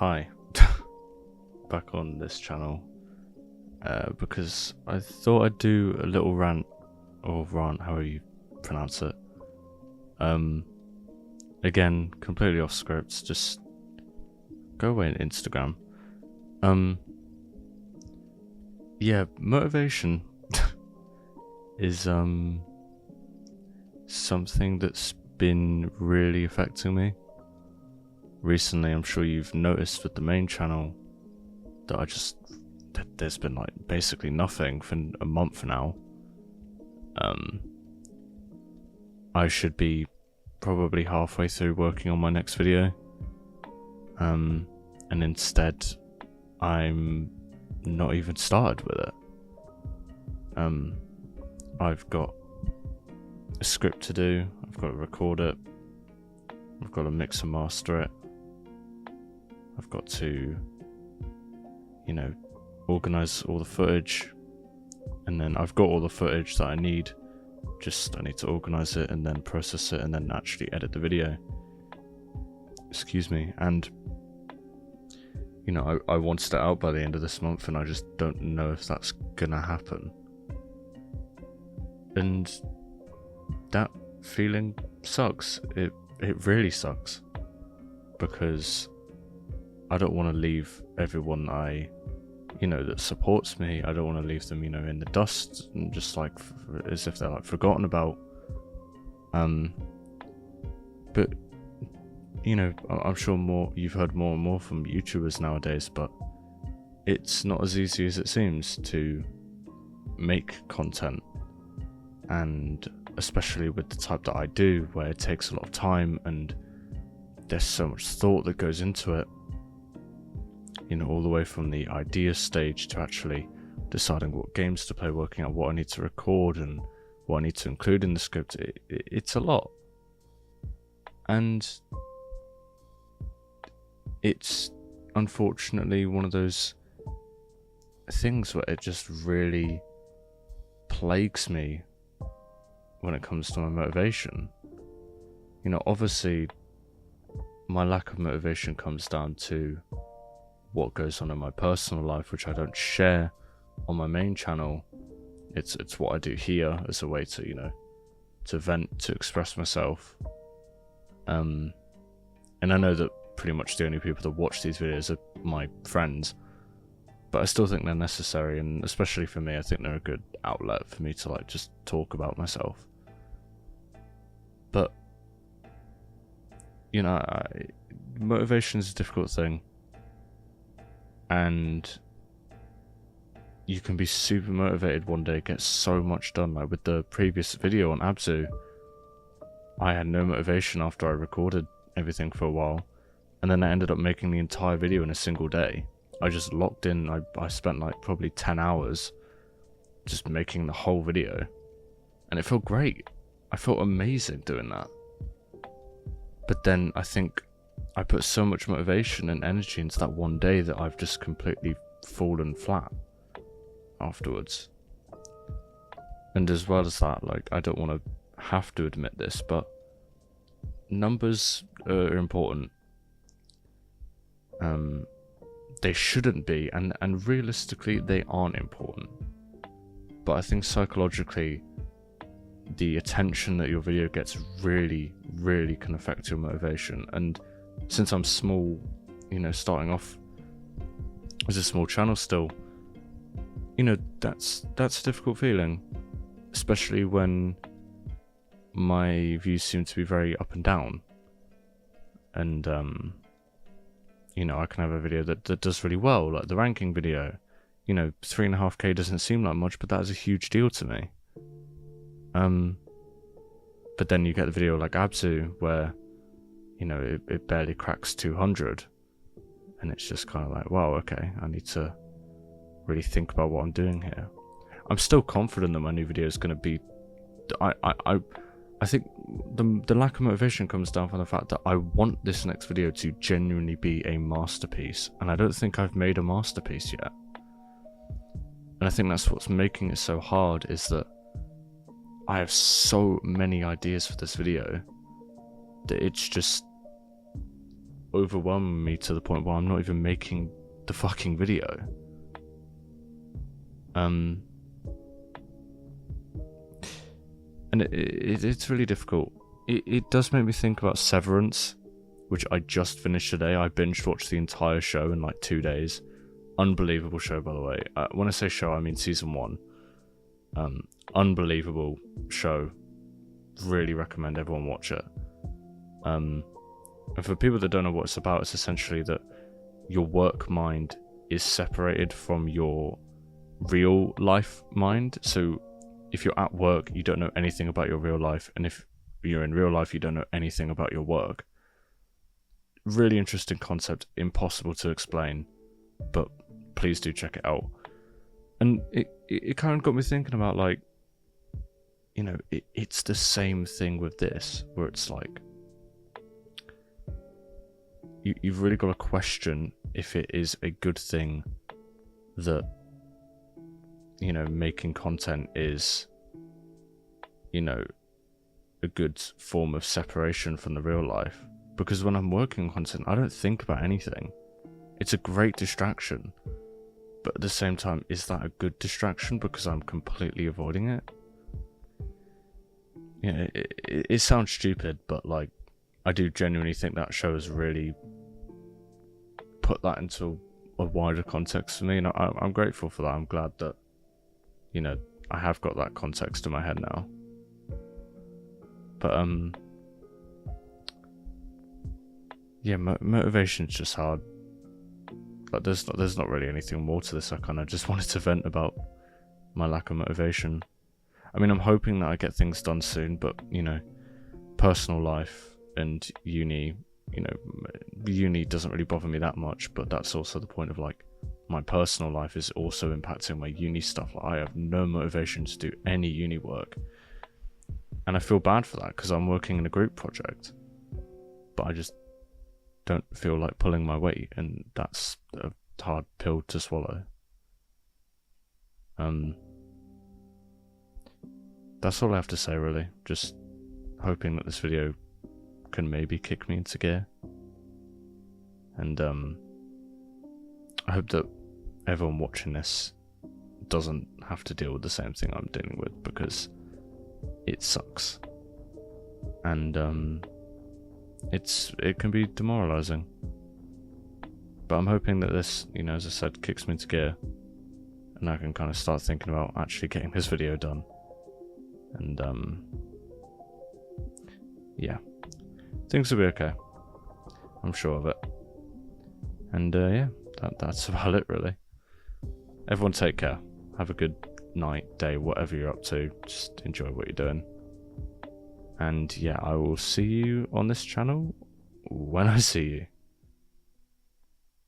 hi, back on this channel, because I thought I'd do a little rant, or rant, however you pronounce it. Again, completely off script, just go away on Instagram. Yeah, motivation is, something that's been really affecting me. Recently, I'm sure you've noticed with the main channel that there's been like basically nothing for a month now. I should be probably halfway through working on my next video. And instead, I'm not even started with it. I've got a script to do, I've got to record it, I've got to mix and master it, I've got to, organize all the footage, and then I've got all the footage that I need, I need to organize it and then process it and then actually edit the video. Excuse me. And I wanted it out by the end of this month, and I just don't know if that's gonna happen. And that feeling sucks. It really sucks, because I don't want to leave everyone that supports me. I don't want to leave them, in the dust and just like as if they're like forgotten about. But I'm sure you've heard more and more from YouTubers nowadays, but it's not as easy as it seems to make content, and especially with the type that I do, where it takes a lot of time and there's so much thought that goes into it, all the way from the idea stage to actually deciding what games to play, working out what I need to record and what I need to include in the script. It's a lot, and it's unfortunately one of those things where it just really plagues me when it comes to my motivation. Obviously my lack of motivation comes down to what goes on in my personal life, which I don't share on my main channel. It's what I do here as a way to to vent, to express myself. And I know that pretty much the only people that watch these videos are my friends, but I still think they're necessary, and especially for me, I think they're a good outlet for me to just talk about myself. But motivation is a difficult thing, and you can be super motivated one day, get so much done. Like with the previous video on Abzu, I had no motivation after I recorded everything for a while, and then I ended up making the entire video in a single day. I just locked in, I spent probably 10 hours just making the whole video, and it felt great. I felt amazing doing that. But then I think I put so much motivation and energy into that one day that I've just completely fallen flat afterwards. And as well as that, I don't want to have to admit this, but numbers are important. They shouldn't be, and realistically they aren't important. But I think psychologically, the attention that your video gets really, really can affect your motivation. And since I'm small, starting off as a small channel still, that's a difficult feeling, especially when my views seem to be very up and down. And I can have a video that does really well, like the ranking video. 3.5k doesn't seem like much, but that is a huge deal to me. But then you get the video like Abzu, where it barely cracks 200, and it's just kind of like, wow, okay, I need to really think about what I'm doing here. I'm still confident that my new video is going to be... I think the lack of motivation comes down from the fact that I want this next video to genuinely be a masterpiece, and I don't think I've made a masterpiece yet. And I think that's what's making it so hard, is that I have so many ideas for this video that it's just overwhelming me to the point where I'm not even making the fucking video. And it's really difficult. It does make me think about Severance, which I just finished today. I binge watched the entire show in like 2 days. Unbelievable show, by the way. When I say show, I mean season 1. Unbelievable show. Really recommend everyone watch it. And for people that don't know what it's about, it's essentially that your work mind is separated from your real life mind. So if you're at work, you don't know anything about your real life, and if you're in real life, you don't know anything about your work. Really interesting concept, impossible to explain, but please do check it out. And it kind of got me thinking about, like, you know, it's the same thing with this, where it's like, you've really got to question if it is a good thing that, you know, making content is, you know, a good form of separation from the real life. Because when I'm working on content, I don't think about anything. It's a great distraction. But at the same time, is that a good distraction because I'm completely avoiding it? Yeah, it sounds stupid, but like, I do genuinely think that show has really put that into a wider context for me, and I'm grateful for that. I'm glad that, you know, I have got that context in my head now. But yeah, motivation's just hard. Like, there's not really anything more to this. I kind of just wanted to vent about my lack of motivation. I mean, I'm hoping that I get things done soon, but, you know, personal life and uni, you know, uni doesn't really bother me that much, but that's also the point of, like, my personal life is also impacting my uni stuff. Like, I have no motivation to do any uni work, and I feel bad for that because I'm working in a group project, but I just don't feel like pulling my weight, and that's a hard pill to swallow. That's all I have to say, really. Just hoping that this video can maybe kick me into gear. And I hope that everyone watching this doesn't have to deal with the same thing I'm dealing with, because it sucks. And it can be demoralizing. But I'm hoping that this, you know, as I said, kicks me into gear, and I can kind of start thinking about actually getting this video done. And yeah, things will be okay. I'm sure of it. And yeah, that's about it, really. Everyone take care. Have a good night, day, whatever you're up to. Just enjoy what you're doing. And yeah, I will see you on this channel when I see you.